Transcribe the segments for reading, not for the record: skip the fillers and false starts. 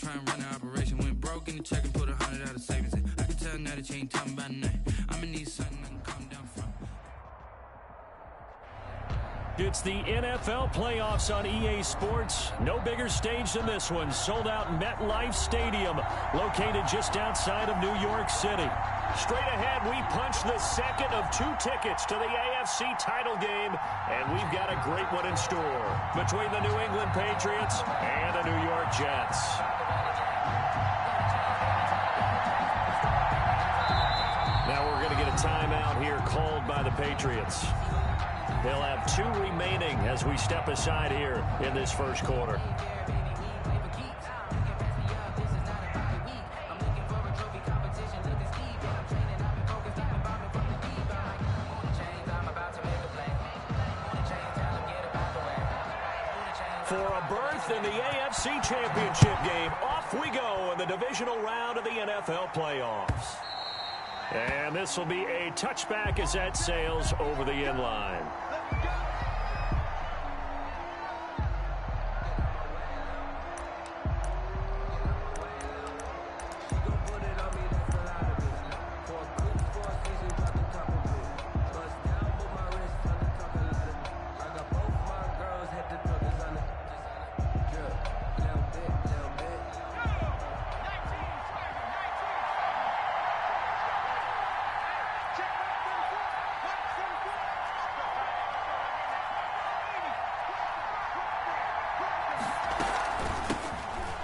try and run the operation. Went broke in the check and put 100 out of savings in. I can tell now that you ain't talking about nothing. I'ma need something I can calm down from. It's the NFL playoffs on EA Sports. No bigger stage than this one. Sold out MetLife Stadium, located just outside of New York City. Straight ahead, we punch the second of 2 tickets to the AFC title game, and we've got a great one in store between the New England Patriots and the New York Jets. Now we're going to get a timeout here called by the Patriots. They'll have 2 remaining as we step aside here in this first quarter. For a berth in the AFC Championship game, off we go in the divisional round of the NFL playoffs. And this will be a touchback as that sails over the end line.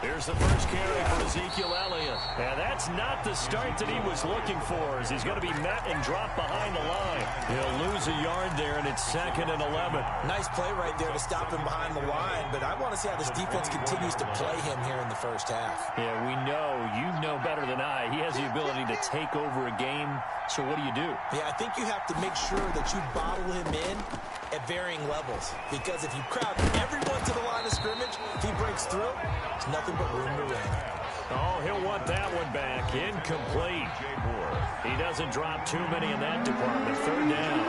Here's the first carry for Ezekiel Elliott. And that's not the start that he was looking for, as he's going to be met and dropped behind the line. He'll lose a yard there, and it's 2nd and 11. Nice play right there to stop him behind the line, but I want to see how this defense continues to play him here in the first half. Yeah, we know. You know better than I. He has the ability to take over a game, so what do you do? Yeah, I think you have to make sure that you bottle him in at varying levels, because if you crowd everyone to the line of scrimmage, if he breaks through, there's nothing but room to run. Oh, he'll want that one back. Incomplete. He doesn't drop too many in that department. 3rd down.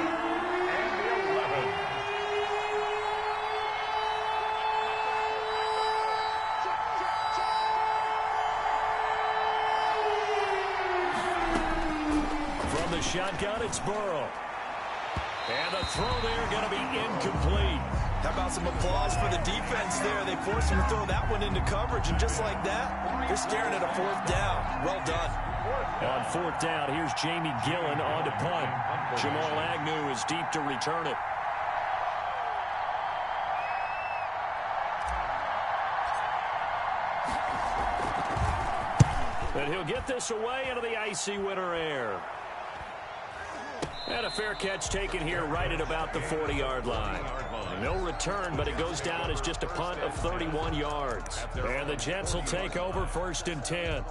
From the shotgun, it's Burrow. And the throw there going to be incomplete. How about some applause for the defense there? They forced him to throw that one into coverage, and just like that, they're staring at a 4th down. Well done. On 4th down, here's Jamie Gillen on to punt. Jamal Agnew is deep to return it. And he'll get this away into the icy winter air. And a fair catch taken here right at about the 40-yard line. No return, but it goes down as just a punt of 31 yards. And the Jets will take over 1st and 10.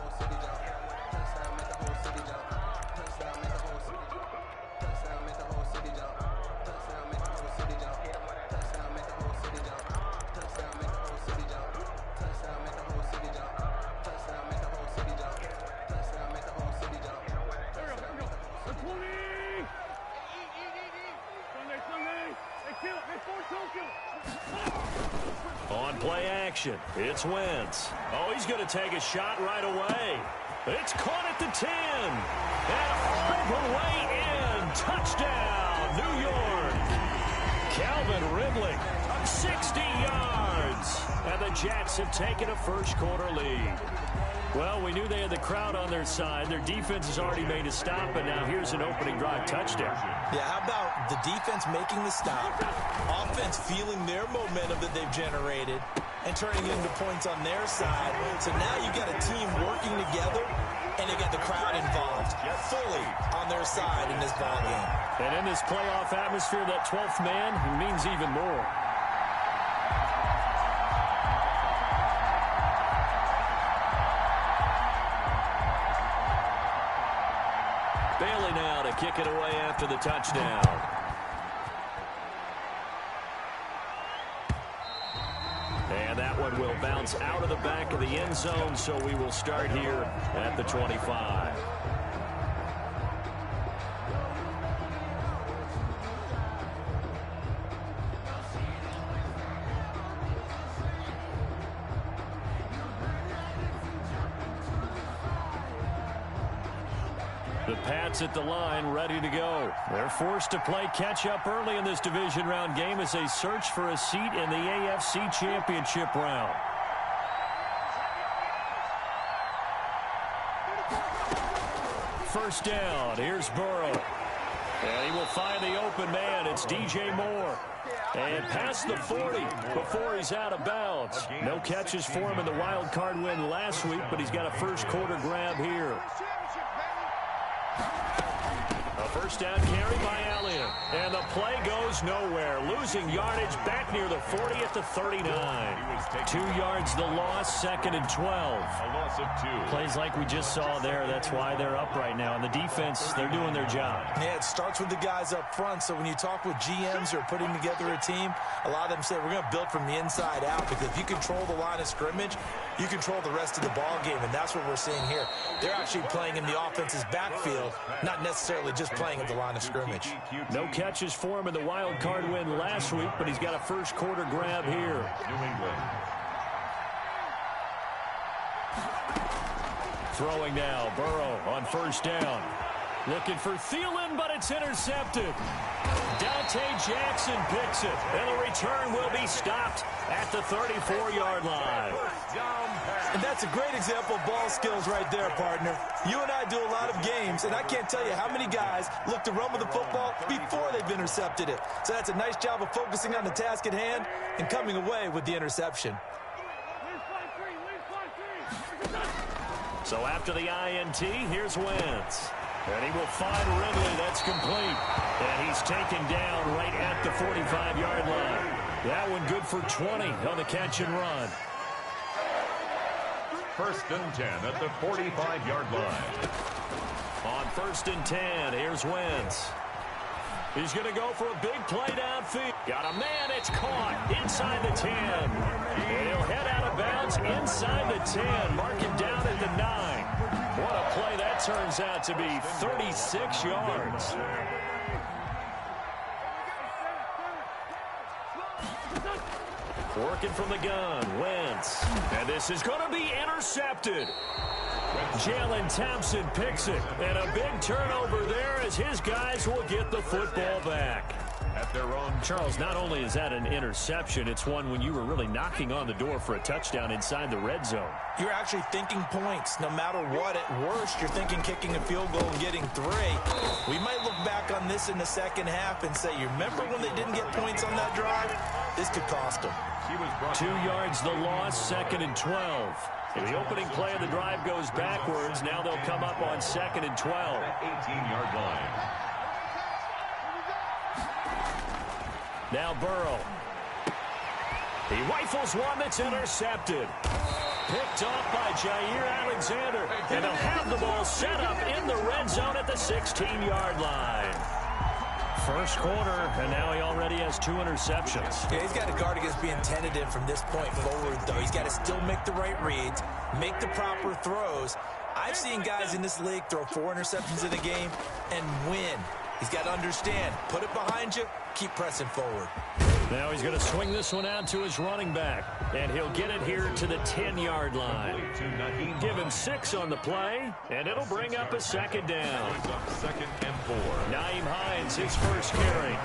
On play action, it's Wentz. Oh, he's going to take a shot right away. It's caught at the 10. And all the way in. Touchdown, New York. Calvin Ridley, 60 yards. And the Jets have taken a first quarter lead. Well, we knew they had the crowd on their side. Their defense has already made a stop, and now here's an opening drive touchdown. Yeah, how about the defense making the stop, offense feeling their momentum that they've generated, and turning it into points on their side. So now you got a team working together, and they got the crowd involved fully on their side in this ball game. And in this playoff atmosphere, that 12th man means even more. Bailey now to kick it away after the touchdown. And that one will bounce out of the back of the end zone, so we will start here at the 25. The Pats at the line, ready to go. They're forced to play catch-up early in this division round game as they search for a seat in the AFC Championship round. First down, here's Burrow. And he will find the open man. It's DJ Moore. And past the 40 before he's out of bounds. No catches for him in the wild card win last week, but he's got a first quarter grab here. A first down carry by Elliott. And the play goes nowhere. Losing yardage back near the 40 at the 39. 2 yards the loss, second and 12. A loss of 2. Plays like we just saw there. That's why they're up right now. And the defense, they're doing their job. Yeah, it starts with the guys up front. So when you talk with GMs who are putting together a team, a lot of them say we're going to build from the inside out, because if you control the line of scrimmage, you control the rest of the ball game, and that's what we're seeing here. They're actually playing in the offense's backfield, not necessarily just playing at the line of scrimmage. No catches for him in the wild card win last week, but he's got a first quarter grab here. New England. Throwing now, Burrow on first down. Looking for Thielen, but it's intercepted. Dante Jackson picks it, and the return will be stopped at the 34-yard line. And that's a great example of ball skills right there, partner. You and I do a lot of games, and I can't tell you how many guys look to run with the football before they've intercepted it. So that's a nice job of focusing on the task at hand and coming away with the interception. So after the INT, here's Wentz. And he will find Ridley. That's complete. And he's taken down right at the 45-yard line. That one good for 20 on the catch and run. First and 10 at the 45-yard line. On first and 10, here's Wentz. He's going to go for a big play downfield. Got a man, it's caught inside the 10. And he'll head out of bounds inside the 10. Mark him down at the 9. What a play that turns out to be, 36 yards. Working from the gun, Wentz. And this is going to be intercepted. Jalen Thompson picks it. And a big turnover there as his guys will get the football back. At their own. Charles, not only is that an interception, it's one when you were really knocking on the door for a touchdown inside the red zone. You're actually thinking points. No matter what, at worst, you're thinking kicking a field goal and getting 3. We might look back on this in the second half and say, you remember when they didn't get points on that drive? This could cost them. 2 yards the loss, second and 12. The opening play of the drive goes backwards. Now they'll come up on second and 12. 18-yard line. Now Burrow. He rifles one that's intercepted. Picked off by Jair Alexander. And they'll have the ball set up in the red zone at the 16-yard line. First quarter, and now he already has 2 interceptions. Yeah, he's got to guard against being tentative from this point forward, though. He's got to still make the right reads, make the proper throws. I've seen guys in this league throw 4 interceptions in a game and win. He's got to understand, put it behind you, keep pressing forward. Now he's going to swing this one out to his running back, and he'll get it here to the 10-yard line. Give him 6 on the play, and it'll bring up a second down. Second and 4. Nyheim Hines, his first carry.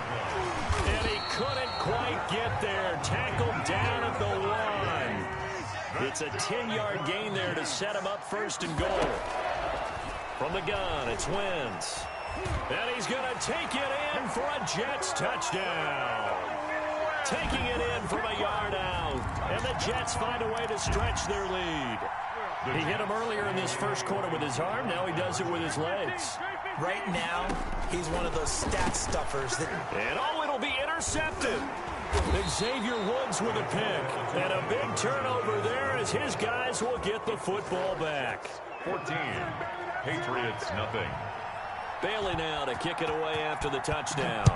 And he couldn't quite get there. Tackled down at the 1. It's a 10-yard gain there to set him up first and goal. From the gun, it's Wentz. And he's going to take it in for a Jets touchdown. Taking it in from a yard out. And the Jets find a way to stretch their lead. He hit him earlier in this first quarter with his arm. Now he does it with his legs. Right now, he's one of those stat stuffers that... And oh, it'll be intercepted. Xavier Woods with a pick. And a big turnover there as his guys will get the football back. 14. Patriots, nothing. Bailey now to kick it away after the touchdown.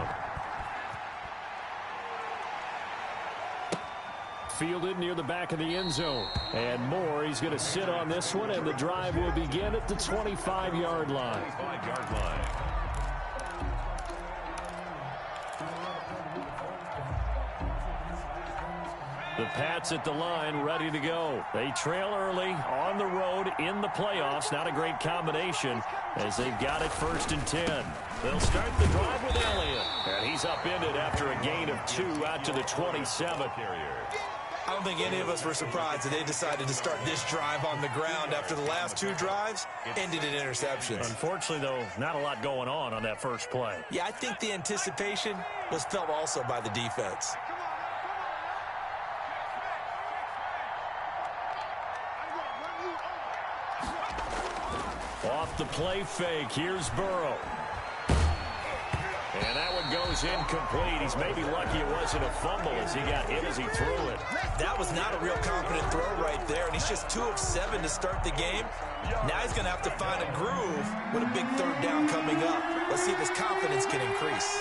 Fielded near the back of the end zone. And Moore, he's going to sit on this one, and the drive will begin at the 25-yard line. 25-yard line. The Pats at the line, ready to go. They trail early on the road in the playoffs. Not a great combination as they've got it 1st and 10. They'll start the drive with Elliott. And he's upended after a gain of 2 out to the 27. I don't think any of us were surprised that they decided to start this drive on the ground after the last 2 drives ended in interceptions. Unfortunately, though, not a lot going on that first play. Yeah, I think the anticipation was felt also by the defense. Off the play fake, here's Burrow. And that one goes incomplete. He's maybe lucky it wasn't a fumble as he got hit as he threw it. That was not a real confident throw right there, and he's just 2 of 7 to start the game. Now he's going to have to find a groove with a big 3rd down coming up. Let's see if his confidence can increase.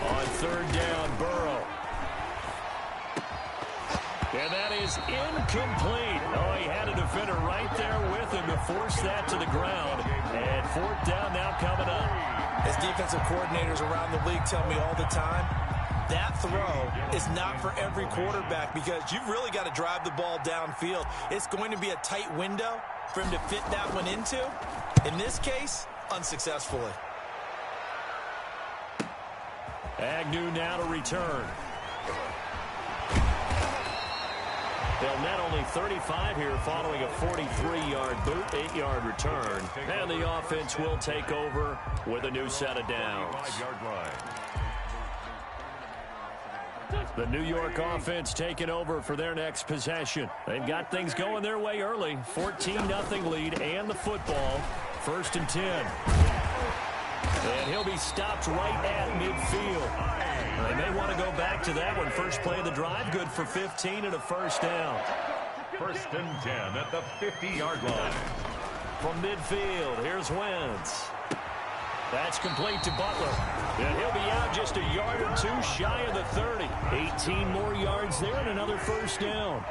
On 3rd down, Burrow. And that is incomplete. Oh, he had a defender right there with him to force that to the ground. And 4th down now coming up. As defensive coordinators around the league tell me all the time, that throw is not for every quarterback because you've really got to drive the ball downfield. It's going to be a tight window for him to fit that one into. In this case, unsuccessfully. Agnew now to return. They'll net only 35 here following a 43-yard boot, 8-yard return. And the offense will take over with a new set of downs. The New York offense taking over for their next possession. They've got things going their way early. 14-0 lead and the football. 1st and 10. And he'll be stopped right at midfield. They may want to go back to that one. First play of the drive, good for 15 and a 1st down. 1st and 10 at the 50-yard line. From midfield, here's Wentz. That's complete to Butler. And he'll be out just a yard or 2 shy of the 30. 18 more yards there and another 1st down.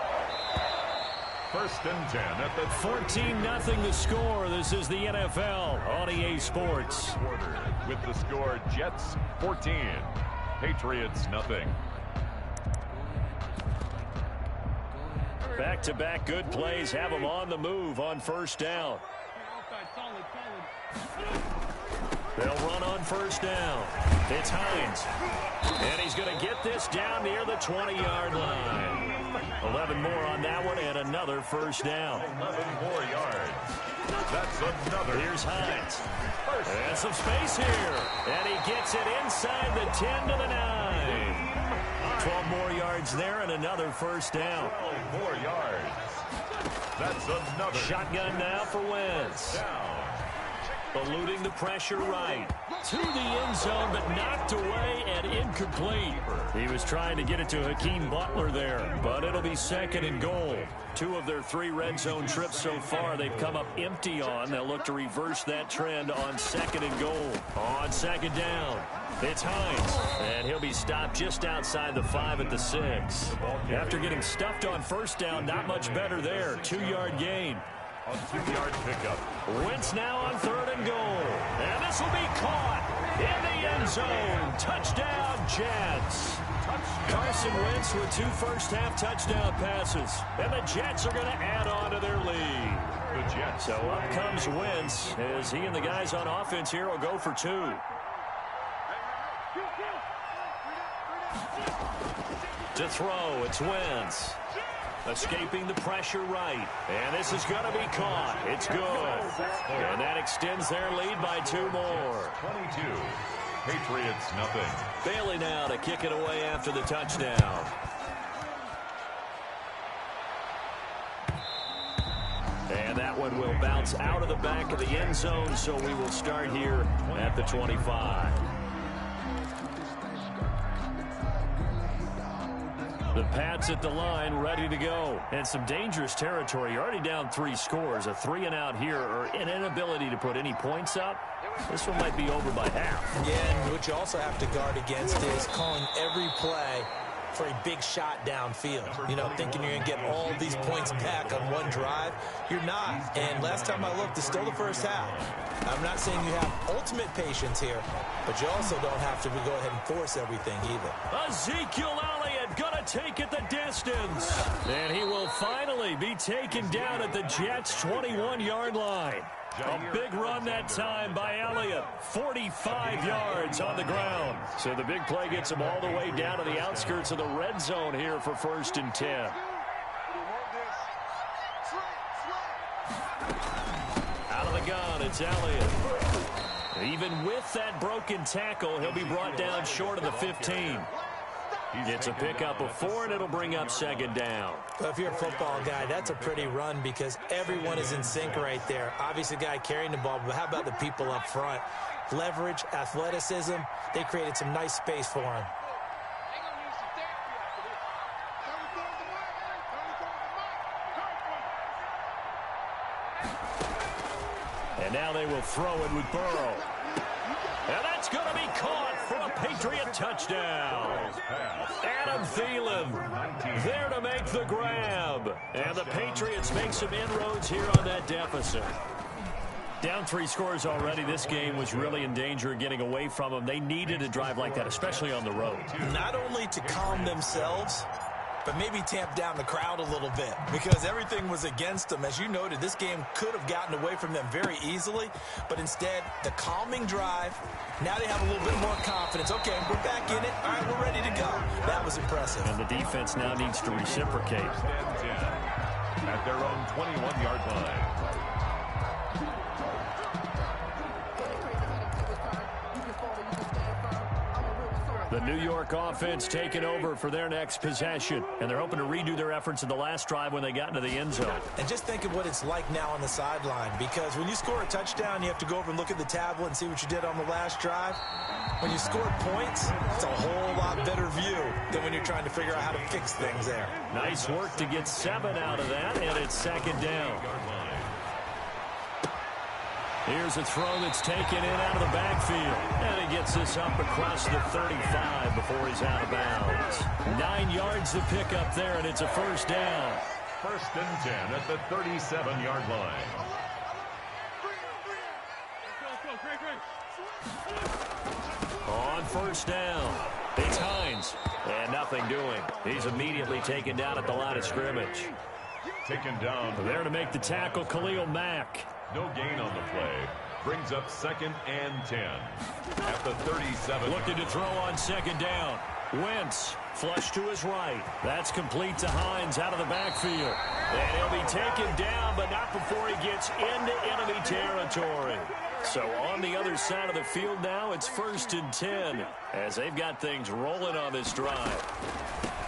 1st and 10 at the 14-0 the score. This is the NFL on EA Sports. With the score, Jets 14, Patriots nothing. Back-to-back good plays have them on the move on 1st down. They'll run on 1st down. It's Hines. And he's going to get this down near the 20-yard line. 11 more on that one and another 1st down. 11 more yards. That's another. Here's Hines. And some space here. And he gets it inside the 10 to the 9. 12 more yards there and another 1st down. 12 more yards. That's another. Shotgun now for Wentz. Eluding the pressure right. To the end zone, but knocked away and incomplete. He was trying to get it to Hakeem Butler there, but it'll be 2nd and goal. 2 of their 3 red zone trips so far they've come up empty on. They'll look to reverse that trend on 2nd and goal. On 2nd down, it's Hines, and he'll be stopped just outside the 5 at the 6. After getting stuffed on 1st down, not much better there. 2-yard gain. A 2-yard pickup. Wentz now on 3rd and goal. And this will be caught in the end zone. Touchdown, Jets. Carson Wentz with 2 first-half touchdown passes. And the Jets are going to add on to their lead. The Jets. So up comes Wentz as he and the guys on offense here will go for 2. To throw, it's Wentz. Escaping the pressure right. And this is going to be caught. It's good. And that extends their lead by 2 more. 22. Patriots nothing. Bailey now to kick it away after the touchdown. And that one will bounce out of the back of the end zone, so we will start here at the 25. The Pats at the line, ready to go. And some dangerous territory. You're already down 3 scores. A 3-and-out here, or an inability to put any points up. This one might be over by half. Yeah, and what you also have to guard against is calling every play for a big shot downfield. You know, thinking you're going to get all these points back on one drive. You're not. And last time I looked, it's still the first half. I'm not saying you have ultimate patience here, but you also don't have to go ahead and force everything either. Ezekiel Elliott going to take it the distance. And he will finally be taken down at the Jets' 21-yard line. A big run that time by Elliott. 45 yards on the ground. So the big play gets him all the way down to the outskirts of the red zone here for 1st and 10. Out of the gun, it's Elliott. Even with that broken tackle, he'll be brought down short of the 15. It's a pickup of 4, and it'll bring up 2nd down. Well, if you're a football guy, that's a pretty run because everyone is in sync right there. Obviously, the guy carrying the ball, but how about the people up front? Leverage, athleticism, they created some nice space for him. And now they will throw it with Burrow. And that's going to be caught for a Patriot touchdown. Adam Thielen there to make the grab. And the Patriots make some inroads here on that deficit. Down 3 scores already. This game was really in danger of getting away from them. They needed a drive like that, especially on the road. Not only to calm themselves, but maybe tamp down the crowd a little bit because everything was against them. As you noted, this game could have gotten away from them very easily, but instead, the calming drive, now they have a little bit more confidence. Okay, we're back in it. All right, we're ready to go. That was impressive. And the defense now needs to reciprocate. At their own 21-yard line. The New York offense taking over for their next possession. And they're hoping to redo their efforts in the last drive when they got into the end zone. And just think of what it's like now on the sideline. Because when you score a touchdown, you have to go over and look at the tablet and see what you did on the last drive. When you scored points, it's a whole lot better view than when you're trying to figure out how to fix things there. Nice work to get 7 out of that, and it's 2nd down. Here's a throw that's taken in out of the backfield. And he gets this up across the 35 before he's out of bounds. 9 yards to pick up there, and it's a 1st down. 1st and 10 at the 37-yard line. On 1st down, it's Hines. And nothing doing. He's immediately taken down at the line of scrimmage. Taken down. There to make the tackle, Khalil Mack. No gain on the play. Brings up 2nd and 10. At the 37. Looking to throw on 2nd down. Wentz, flush to his right. That's complete to Hines out of the backfield. And he'll be taken down, but not before he gets into enemy territory. So on the other side of the field now, it's 1st and 10 as they've got things rolling on this drive.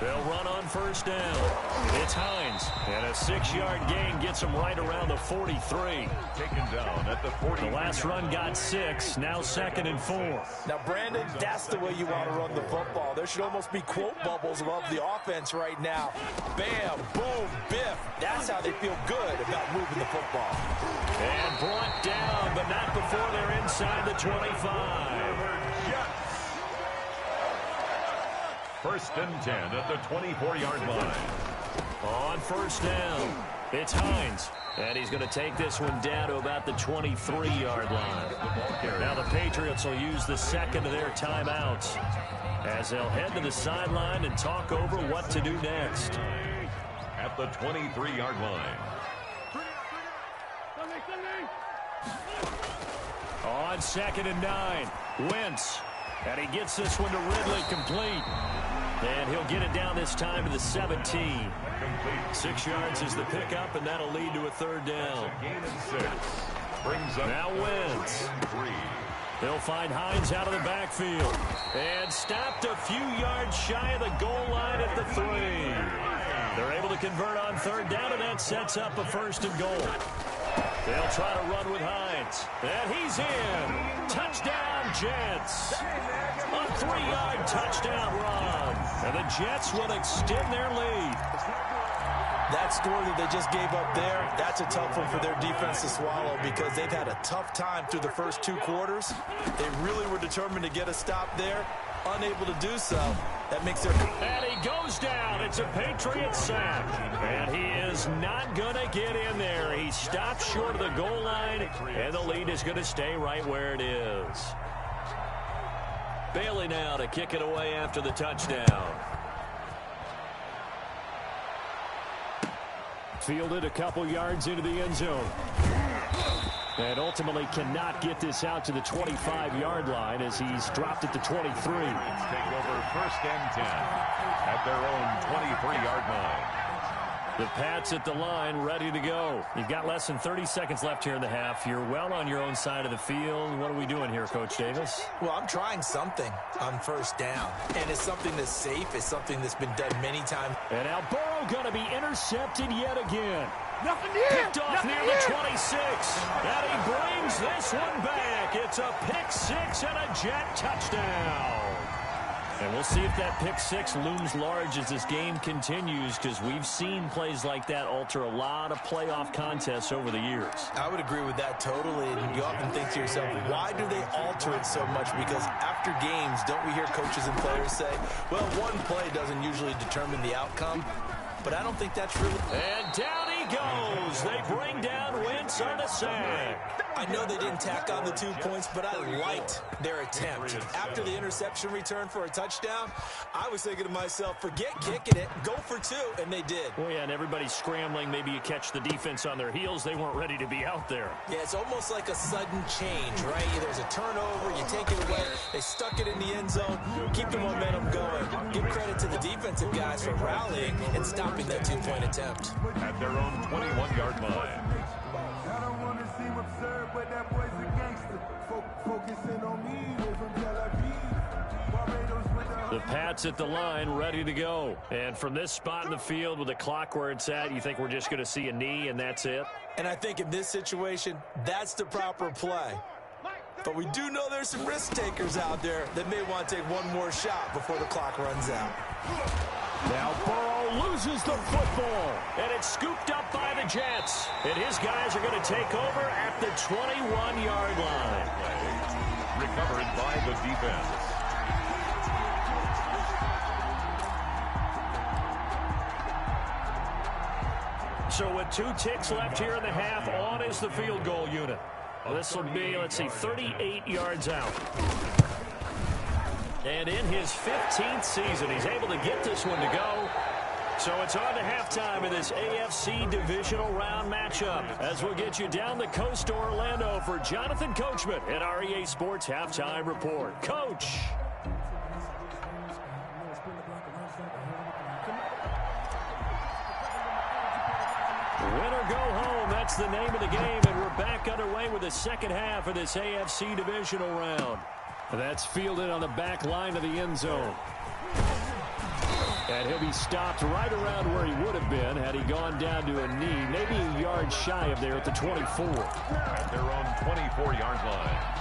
They'll run on 1st down. It's Hines. And a 6-yard gain gets him right around the 43. Taken down at the 40. The last run got 6. Now 2nd and 4. Now, Brandon, that's the way you want to run the football. There should almost be quote bubbles above the offense right now. Bam, boom, biff. That's how they feel good about moving the football. And brought down, but not before they're inside the 25. 1st and 10 at the 24-yard line. On 1st down, it's Hines. And he's going to take this one down to about the 23-yard line. Now the Patriots will use the 2nd of their timeouts as they'll head to the sideline and talk over what to do next. At the 23-yard line. On 2nd and 9, Wentz. And he gets this one to Ridley complete. And he'll get it down this time to the 17. 6 yards is the pickup, and that'll lead to a 3rd down. Gain of 6. Brings up now Wentz. They'll find Hines out of the backfield. And stopped a few yards shy of the goal line at the 3. They're able to convert on 3rd down, and that sets up a 1st and goal. They'll try to run with Hines. And he's in. Touchdown, Jets. A 3-yard touchdown run. And the Jets will extend their lead. That score that they just gave up there, that's a tough one for their defense to swallow because they've had a tough time through the first 2 quarters. They really were determined to get a stop there, unable to do so. That makes their... And he goes down. It's a Patriot sack. And he is not going to get in there. He stops short of the goal line, and the lead is going to stay right where it is. Bailey now to kick it away after the touchdown. Fielded a couple yards into the end zone. And ultimately cannot get this out to the 25-yard line as he's dropped it to 23. Take over 1st and 10 at their own 23-yard line. The Pats at the line, ready to go. You've got less than 30 seconds left here in the half. You're well on your own side of the field. What are we doing here, Coach Davis? Well, I'm trying something on 1st down. And it's something that's safe. It's something that's been done many times. And now Burrow going to be intercepted yet again. Nothing near. Picked off near the 26. And he brings this one back. It's a pick 6 and a Jet touchdown. And we'll see if that pick 6 looms large as this game continues, because we've seen plays like that alter a lot of playoff contests over the years. I would agree with that totally. And you often think to yourself, why do they alter it so much? Because after games, don't we hear coaches and players say, well, one play doesn't usually determine the outcome. But I don't think that's really... And down he goes. They bring down Wentz on the sack. I know they didn't tack on the 2 points, but I liked their attempt. After the interception return for a touchdown, I was thinking to myself, forget kicking it, go for 2, and they did. Oh, yeah, and everybody's scrambling. Maybe you catch the defense on their heels. They weren't ready to be out there. Yeah, it's almost like a sudden change, right? There's a turnover, you take it away, they stuck it in the end zone, keep the momentum going. Give credit to the defensive guys for rallying and stopping that 2-point attempt. At their own 21-yard line. I don't want to seem absurd, but that boy's a gangster. Focusing on me, we're from Tel Aviv. Barbados with The Pats at the line, ready to go. And from this spot in the field with the clock where it's at, you think we're just going to see a knee and that's it? And I think in this situation, that's the proper play. But we do know there's some risk takers out there that may want to take one more shot before the clock runs out. Now Burrow loses the football, and it's scooped up by the Jets. And his guys are going to take over at the 21-yard line. Recovered by the defense. So with 2 ticks left here in the half, on is the field goal unit. This will be, let's see, 38 yards out. And in his 15th season, he's able to get this one to go. So it's on to halftime in this AFC divisional round matchup, as we'll get you down the coast to Orlando for Jonathan Coachman at our EA Sports Halftime Report. Coach. Win or go home, that's the name of the game, and we're back underway with the second half of this AFC divisional round. That's fielded on the back line of the end zone. And he'll be stopped right around where he would have been had he gone down to a knee, maybe a yard shy of there at the 24. At their own 24-yard line.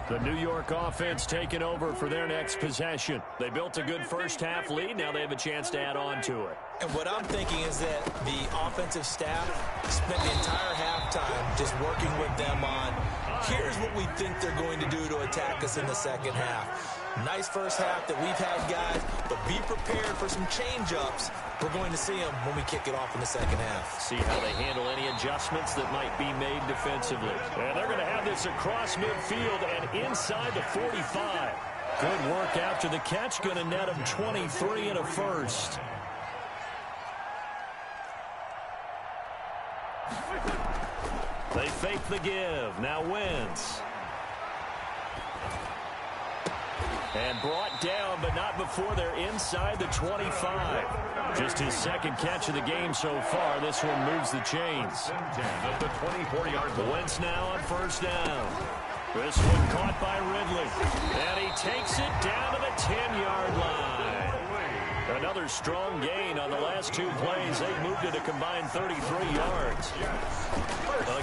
The New York offense taking over for their next possession. They built a good first-half lead. Now they have a chance to add on to it. And what I'm thinking is that the offensive staff spent the entire halftime just working with them on, here's what we think they're going to do to attack us in the second half. Nice first half that we've had, guys, but be prepared for some change-ups. We're going to see them when we kick it off in the second half. See how they handle any adjustments that might be made defensively. And they're going to have this across midfield and inside the 45. Good work after the catch. Going to net them 23 and a first. They fake the give. Now Wentz. And brought down, but not before they're inside the 25. Just his second catch of the game so far. This one moves the chains. 10 at the 24-yard line. Wentz now on first down. This one caught by Ridley. And he takes it down to the 10-yard line. Another strong gain on the last 2 plays. They've moved it a combined 33 yards.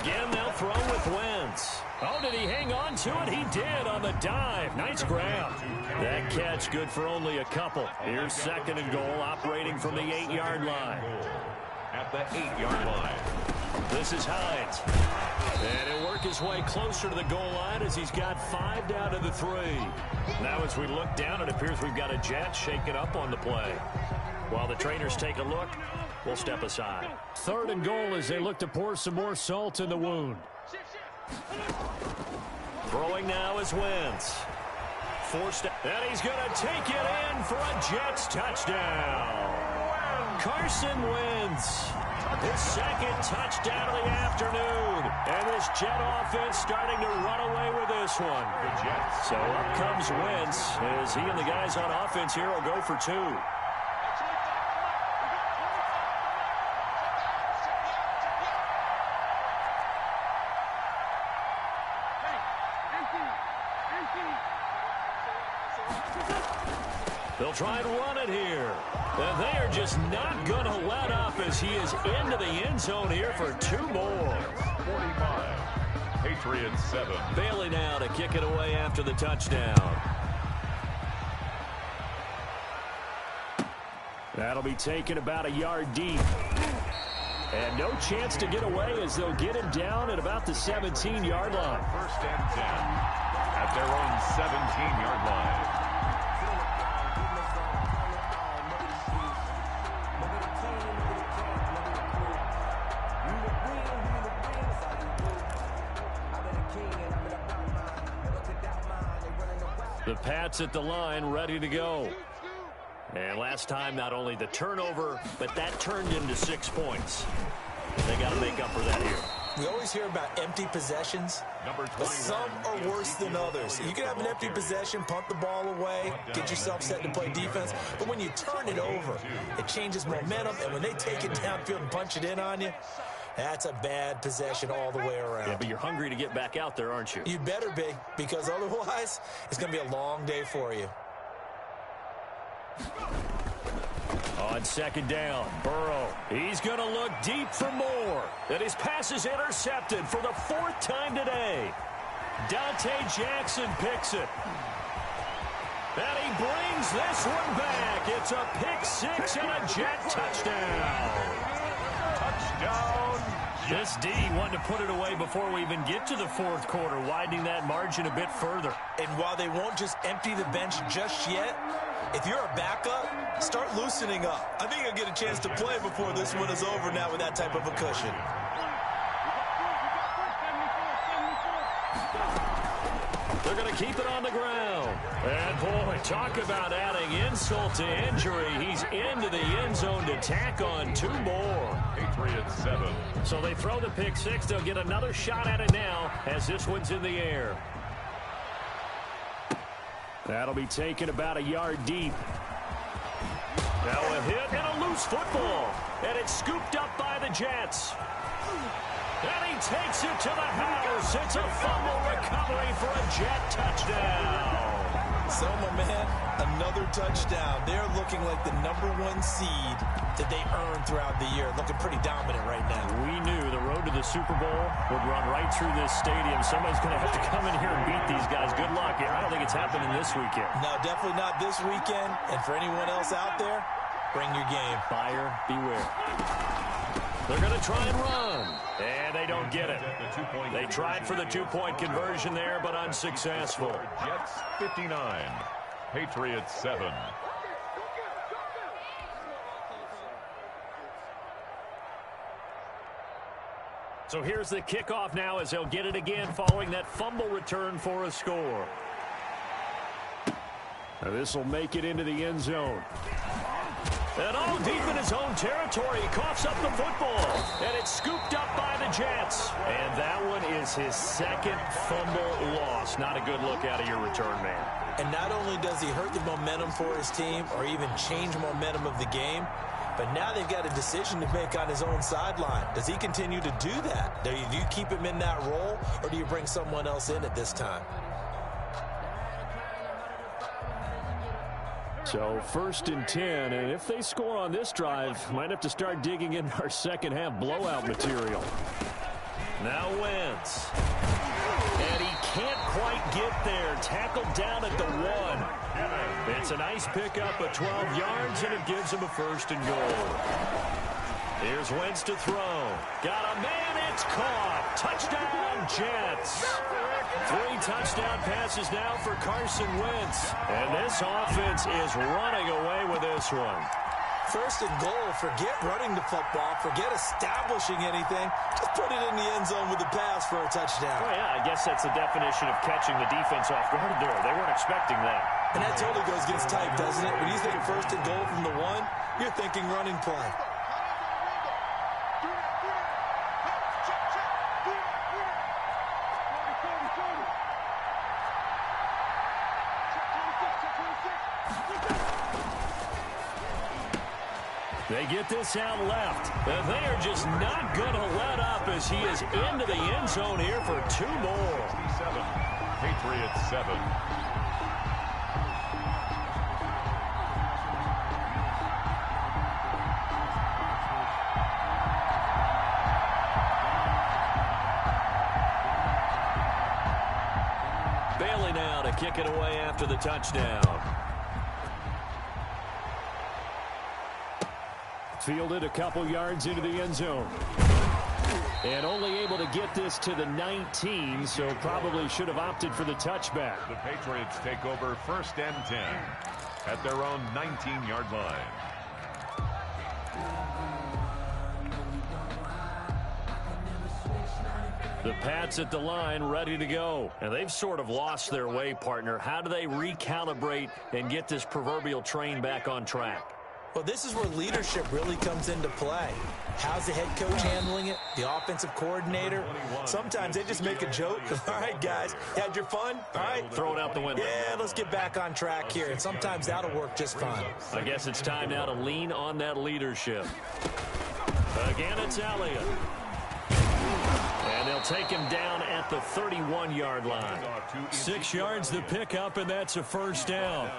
Again, they'll throw with Wentz. Oh, did he hang on to it? He did on the dive. Nice grab. That catch good for only a couple. Here's 2nd and goal, operating from the 8-yard line. At the 8-yard line. This is Hines. And he'll work his way closer to the goal line as he's got 5 down to the 3. Now as we look down, it appears we've got a jet shaking up on the play. While the trainers take a look, we'll step aside. 3rd and goal as they look to pour some more salt in the wound. Throwing now is Wentz. And he's going to take it in for a Jets touchdown. Carson Wentz. His 2nd touchdown of the afternoon. And this Jet offense starting to run away with this one. So up comes Wentz as he and the guys on offense here will go for 2. They'll try and run it here. And they are just not going to let up as he is into the end zone here for 2 more. 45. Patriots 7. Bailey now to kick it away after the touchdown. That'll be taken about a yard deep. And no chance to get away as they'll get him down at about the 17-yard line. 1st and 10 at their own 17-yard line. The Pats at the line, ready to go. And last time, not only the turnover, but that turned into 6 points. They got to make up for that here. We always hear about empty possessions, but some are worse than others. You can have an empty possession, punt the ball away, get yourself set to play defense, but when you turn it over, it changes momentum, and when they take it downfield and punch it in on you, that's a bad possession all the way around. Yeah, but you're hungry to get back out there, aren't you? You better be, because otherwise, it's going to be a long day for you. On 2nd down, Burrow. He's going to look deep for more. And his pass is intercepted for the 4th time today. Dante Jackson picks it. And he brings this one back. It's a pick 6 and a Jet touchdown. Touchdown. This D wanted to put it away before we even get to the 4th quarter, widening that margin a bit further. And while they won't just empty the bench just yet, if you're a backup, start loosening up. I think you'll get a chance to play before this one is over now with that type of a cushion. They're going to keep it on the ground. And, boy, talk about adding insult to injury. He's into the end zone to tack on 2 more. Patriots 7. So they throw the pick 6. They'll get another shot at it now as this one's in the air. That'll be taken about a yard deep. Now a hit and a loose football. And it's scooped up by the Jets. And he takes it to the house. It's a fumble recovery for a Jet touchdown. So, my man, another touchdown. They're looking like the #1 seed that they earned throughout the year. Looking pretty dominant right now. We knew the road to the Super Bowl would run right through this stadium. Somebody's going to have to come in here and beat these guys. Good luck. I don't think it's happening this weekend. No, definitely not this weekend. And for anyone else out there, bring your game. Buyer beware. They're going to try and run. And they don't get it. They tried for the 2-point conversion there, but unsuccessful. Jets 59. Patriots 7. So here's the kickoff now as they'll get it again following that fumble return for a score. Now this will make it into the end zone. And all deep in his own territory, he coughs up the football. And it's scooped up by the Jets. And that one is his 2nd fumble loss. Not a good look out of your return man. And not only does he hurt the momentum for his team or even change momentum of the game, but now they've got a decision to make on his own sideline. Does he continue to do that? Do you keep him in that role, or do you bring someone else in at this time? So 1st and 10, and if they score on this drive, might have to start digging in our second half blowout material. Now Wentz. And he can't quite get there. Tackled down at the 1. It's a nice pickup of 12 yards, and it gives him a 1st and goal. Here's Wentz to throw. Got a man, it's caught. Touchdown, Jets. 3 touchdown passes now for Carson Wentz. And this offense is running away with this one. 1st and goal. Forget running the football. Forget establishing anything. Just put it in the end zone with a pass for a touchdown. Oh, yeah, I guess that's the definition of catching the defense off guard there. They weren't expecting that. And that totally goes against type, doesn't it? When you think 1st and goal from the 1, you're thinking running play. They get this out left, and they are just not going to let up as he is into the end zone here for 2 more. 7. Patriots 7. Bailey now to kick it away after the touchdown. Fielded a couple yards into the end zone. And only able to get this to the 19, so probably should have opted for the touchback. The Patriots take over 1st and 10 at their own 19-yard line. The Pats at the line ready to go. And they've sort of lost their way, partner. How do they recalibrate and get this proverbial train back on track? Well, this is where leadership really comes into play. How's the head coach handling it? The offensive coordinator? Sometimes they just make a joke. All right, guys, had your fun? All right. Throw it out the window. Yeah, let's get back on track here. And sometimes that'll work just fine. I guess it's time now to lean on that leadership. Again, it's Elliott. And they'll take him down at the 31-yard line. 6 yards the pickup, and that's a 1st down.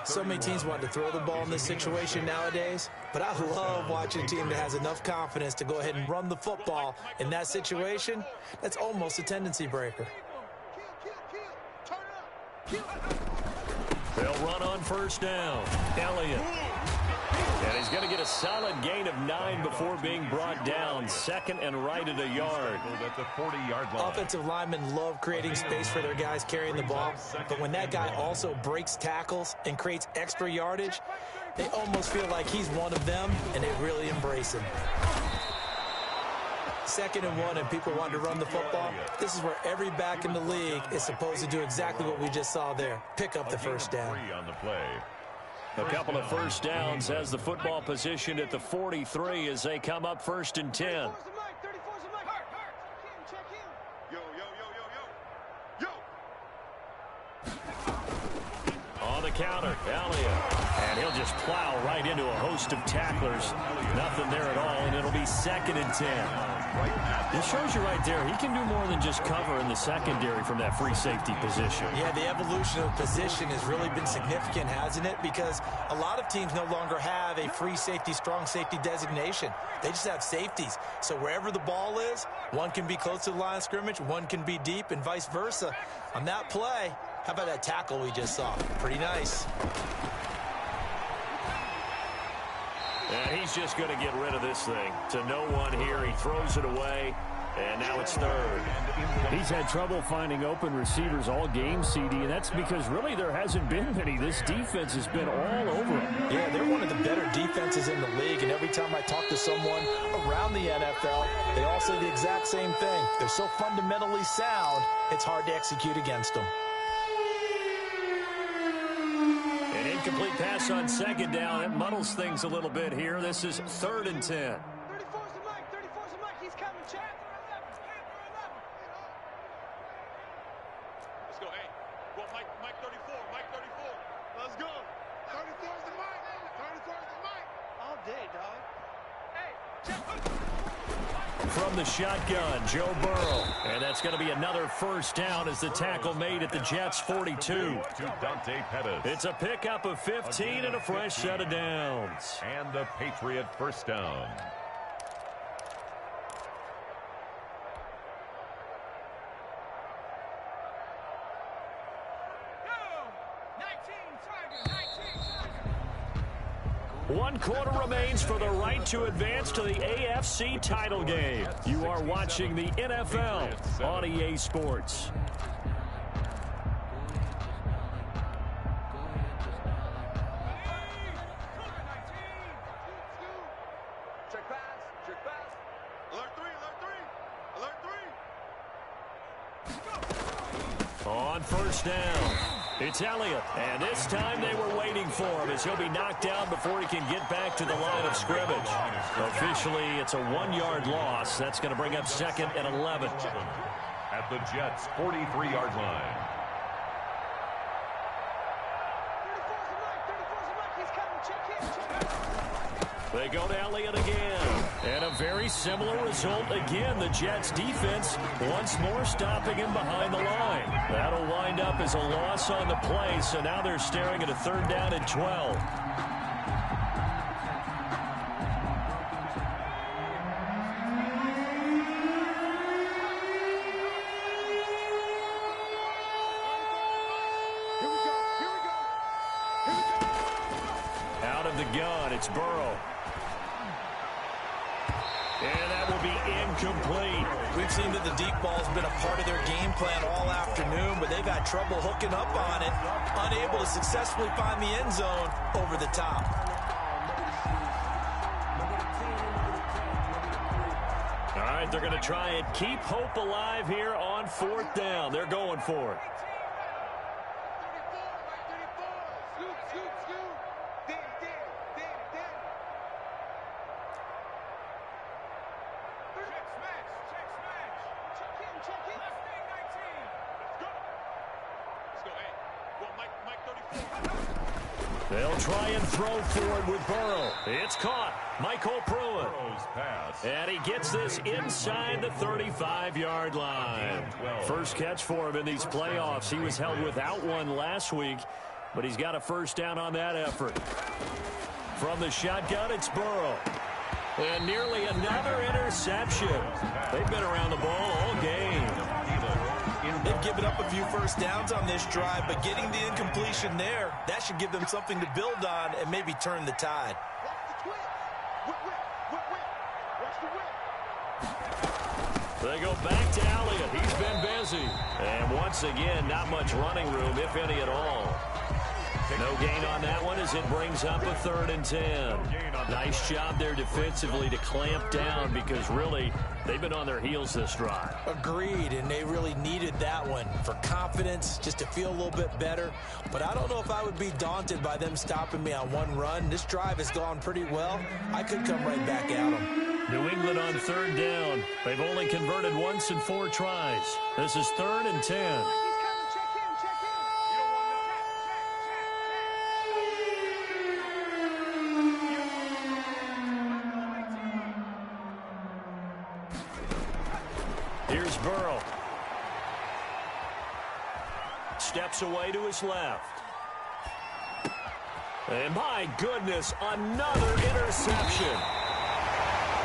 So many teams want to throw the ball in this situation nowadays, but I love watching a team that has enough confidence to go ahead and run the football in that situation. That's almost a tendency breaker. They'll run on 1st down. Elliott. And he's going to get a solid gain of 9 before being brought down. 2nd and right at a yard. At the 40-yard line. Offensive linemen love creating space for their guys carrying the ball, but when that guy also breaks tackles and creates extra yardage, they almost feel like he's one of them, and they really embrace him. 2nd and 1, and people want to run the football. This is where every back in the league is supposed to do exactly what we just saw there. Pick up the 1st down. On the play. A couple of 1st downs as the football positioned at the 43 as they come up 1st and 10. On the counter, Elliott. And he'll just plow right into a host of tacklers. Nothing there at all, and it'll be 2nd and 10. This shows you right there, he can do more than just cover in the secondary from that free safety position. Yeah, the evolution of position has really been significant, hasn't it? Because a lot of teams no longer have a free safety, strong safety designation. They just have safeties. So wherever the ball is, one can be close to the line of scrimmage, one can be deep, and vice versa. On that play, how about that tackle we just saw? Pretty nice. And he's just going to get rid of this thing. To no one here. He throws it away. And now it's 3rd. He's had trouble finding open receivers all game, CD, and that's because really there hasn't been many. This defense has been all over him. Yeah, they're one of the better defenses in the league, and every time I talk to someone around the NFL, they all say the exact same thing. They're so fundamentally sound, it's hard to execute against them. An incomplete pass on 2nd down. It muddles things a little bit here. This is 3rd and 10. 34's the mic. 34's the mic. He's coming, Chad. Let's go. Hey, go Mike 34. Mike 34. Let's go. 34's the mic. 34's the mic. All day, dog. Hey, check. From the shotgun, Joe Burrow. And that's going to be another first down as the tackle made at the Jets' 42. To Dante Pettis. It's a pickup of 15 and a fresh set of downs. And the Patriot first down. One quarter remains for the right to advance to the AFC title game. You are watching the NFL on EA Sports. Check pass. Check pass. Alert 3. On first down, it's Elliott. And this time they were waiting for him as he'll be knocked down before he can get back to the line of scrimmage. Officially, it's a 1-yard loss. That's going to bring up 2nd and 11. At the Jets' 43-yard line. They go to Elliott again. And a very similar result again. The Jets defense once more stopping him behind the line. That'll wind up as a loss on the play. So now they're staring at a 3rd down and 12. Out of the gun, it's Burrow. And that will be incomplete. We've seen that the deep ball's been a part of their game plan all afternoon, but they've had trouble hooking up on it, unable to successfully find the end zone over the top. All right, they're going to try and keep hope alive here on 4th down. They're going for it. They'll try and throw forward with Burrow. It's caught. Michael Pruitt. And he gets this inside the 35-yard line. First catch for him in these playoffs. He was held without one last week, but he's got a first down on that effort. From the shotgun, it's Burrow. And nearly another interception. They've been around the ball all game. They've given up a few first downs on this drive, but getting the incompletion there, that should give them something to build on and maybe turn the tide. They go back to Elliott. He's been busy. And once again, not much running room, if any at all. No gain on that one as it brings up a 3rd and 10. Nice job there defensively to clamp down because really they've been on their heels this drive. Agreed, and they really needed that one for confidence, just to feel a little bit better. But I don't know if I would be daunted by them stopping me on one run. This drive has gone pretty well. I could come right back at them. New England on 3rd down. They've only converted once in 4 tries. This is 3rd and 10. Here's Burrow. Steps away to his left. And my goodness, another interception.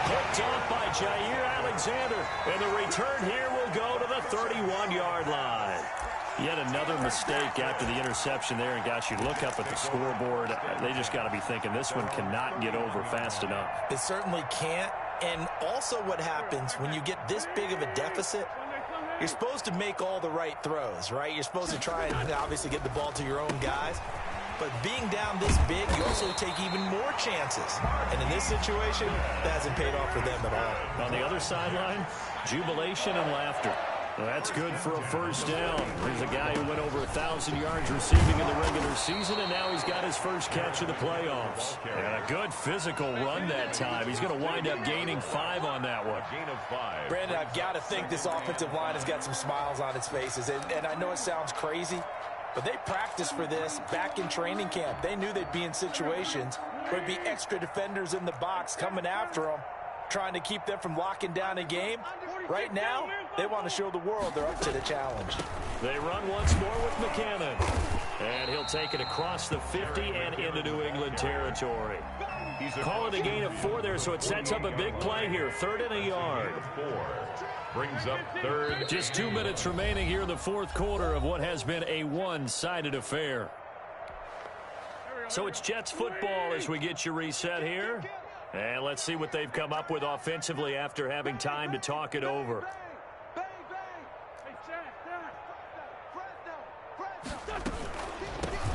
Picked off by Jair Alexander. And the return here will go to the 31-yard line. Yet another mistake after the interception there. And gosh, you look up at the scoreboard, they just got to be thinking this one cannot get over fast enough. It certainly can't. And also what happens when you get this big of a deficit, you're supposed to make all the right throws, right? You're supposed to try and obviously get the ball to your own guys. But being down this big, you also take even more chances. And in this situation, that hasn't paid off for them at all. On the other sideline, jubilation and laughter. Well, that's good for a first down. There's a guy who went over 1,000 yards receiving in the regular season, and now he's got his first catch of the playoffs. And a good physical run that time. He's going to wind up gaining 5 on that one. Gain of 5. Brandon, I've got to think this offensive line has got some smiles on its faces. And I know it sounds crazy, but they practiced for this back in training camp. They knew they'd be in situations where there'd be extra defenders in the box coming after them. trying to keep them from locking down a game. Right now, they want to show the world they're up to the challenge. They run once more with McKinnon. And he'll take it across the 50 and into New England territory. Call it a gain of 4 there, so it sets up a big play here. 3rd and a yard. 4 brings up 3rd. Just 2 minutes remaining here in the 4th quarter of what has been a one-sided affair. So it's Jets football as we get you reset here. And let's see what they've come up with offensively after having time to talk it over.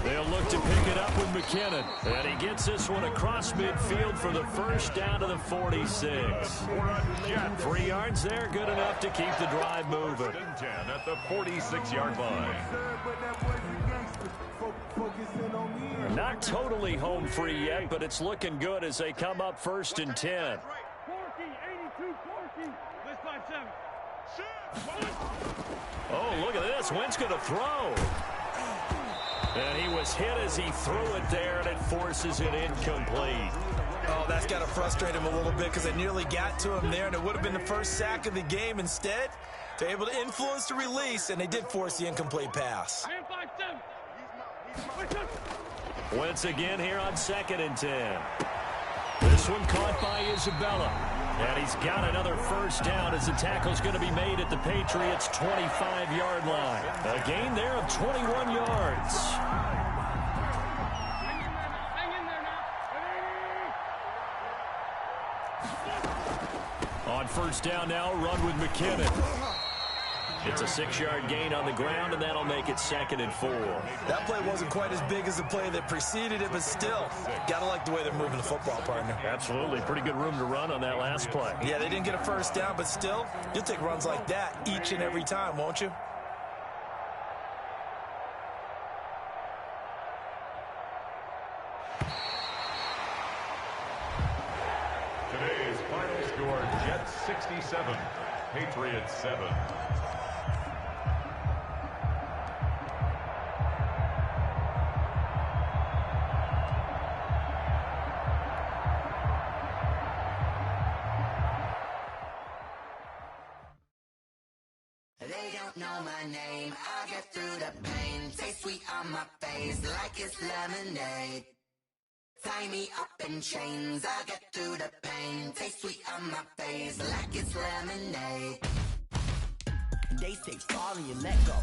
They'll look to pick it up with McKinnon. And he gets this one across midfield for the first down to the 46. 3 yards there, good enough to keep the drive moving. 10 at the 46-yard line. Not totally home free yet, but it's looking good as they come up 1st and 10. Oh, look at this. Wentz going to throw. And he was hit as he threw it there, and it forces it incomplete. Oh, that's got to frustrate him a little bit because it nearly got to him there, and it would have been the first sack of the game. Instead, they're able to influence the release, and they did force the incomplete pass. Wentz again here on 2nd and 10. This one caught by Isabella. And he's got another first down as the tackle's going to be made at the Patriots' 25-yard line. A gain there of 21 yards. On 1st down now, run with McKinnon. It's a 6-yard gain on the ground, and that'll make it 2nd and 4. That play wasn't quite as big as the play that preceded it, but still, gotta like the way they're moving the football, partner. Absolutely. Pretty good room to run on that last play. Yeah, they didn't get a first down, but still, you'll take runs like that each and every time, won't you? Today's final score, Jets 67, Patriots 7. Know my name, I get through the pain. Taste sweet on my face like it's lemonade. Tie me up in chains, I get through the pain. Taste sweet on my face like it's lemonade. They say fall and you let go,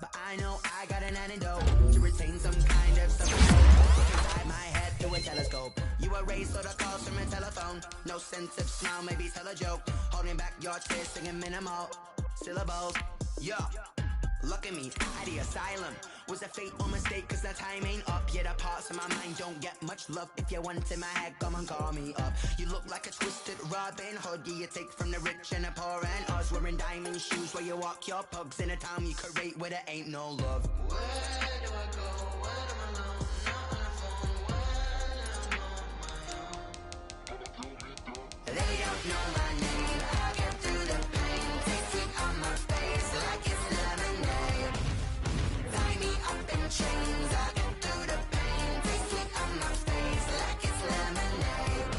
but I know I got an antidote to retain some kind of self-control. Hide my head through a telescope. You erase all the calls from a telephone. No sense of smile, maybe tell a joke. Holding back your tears, singing minimal syllables. Yeah, look at me, at the asylum. Was a fate or mistake, cause the time ain't up. Yeah, the parts of my mind don't get much love. If you want in my head, come and call me up. You look like a twisted Robin Hood. Yeah, you take from the rich and the poor and us. Wearing diamond shoes where you walk your pugs. In a town you create where there ain't no love. Where do I go? When I'm alone? Not on the phone. When I'm on my own. They don't know my name. I get through the pain. Taste sweet on my face like it's lemonade. Tie me up in chains. I get through the pain. Taste sweet on my face like it's lemonade.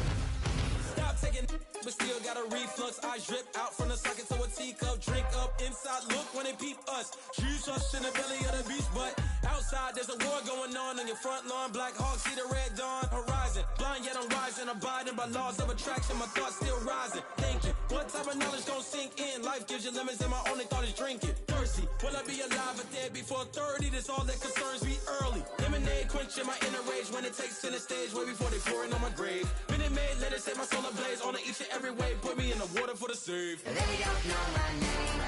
Stop taking, but still got a reflux. Eyes drip out from the socket to a teacup. Drink up inside, look when they peep us. Choose us in the belly of the beast, but outside there's a war going on your front lawn. Black Hawk see the red dawn horizon. Blind yet I'm rising, abiding by laws of attraction. My thoughts still rising, thinking what type of knowledge gon' sink in? Life gives you limits and my only thought is drinking. Thirsty, will I be alive or dead before 30? That's all that concerns me early. Lemonade quenching my inner rage when it takes center stage way before they pouring on my grave. Minute Maid, let it set my soul ablaze on each and every way. Put me in the water for the save. They don't know my name.